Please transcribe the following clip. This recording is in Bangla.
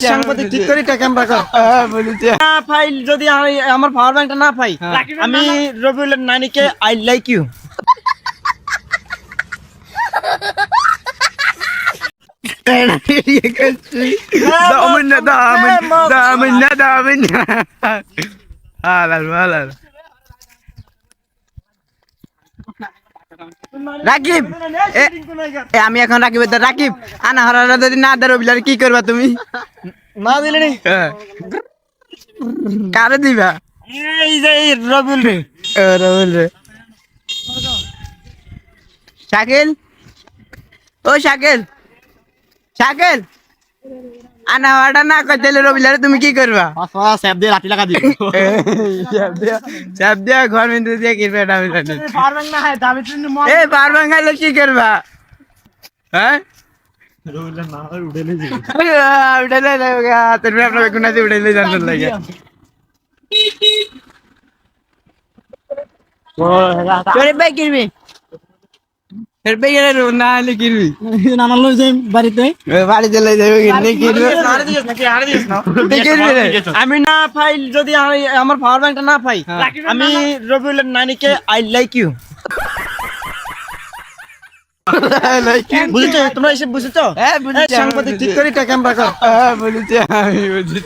সাংবাদিক ঠিক করে ক্যামেরা কর। না ফাইল যদি আমার পাওয়ার ব্যাংকটা না পাই, আমি রবিউলের নানিকে আই লাইক ইউ। রাকিব আমি এখন রাকিবের রাকিব আনা হরা যদি না দেয় রবিলার কি করবা তুমি? না দিলে নি কারে দিবা? এই যে রবিউল রে। রবিল রে। শাকিল, ও শাকিল, শাকিল আনা হরাটা না করতে রবিলারে তুমি কি করবা? স্যাপ দিয়ে লাঠি লাগা দিই। চাপ দিয়া ঘর মিন্টু দিয়ে কিরবে আমি জানি। পাওয়ার ব্যাংক না হয় দাবি তুমি এ পার ভাঙাইলে কি করবা? হ্যাঁ রবিউলের না হয় উড়েলে যাবে। উঠাইলে তোর আপনার কোন আছে উঠাইলে জানতে লাগে। তোরে ভাই কিরবি? তোর ভাই এর না হলে কিরবি? নানা লই যাই বাড়িতে। বাড়িতে লই যাবে কিনলে কিরবি? কিরবি রে? আমি না ফাইল যদি আমার পাওয়ার ব্যাংকটা না পাই, আমি রবিউলের নানিকে আই লাইক ইউ। বুঝেছো? তোমরা এসে বুঝেছো? হ্যাঁ বুঝেছি। সাংবাদিক ঠিক করে ক্যামেরা কর। হ্যাঁ বুঝেছি, আমি বুঝেছি।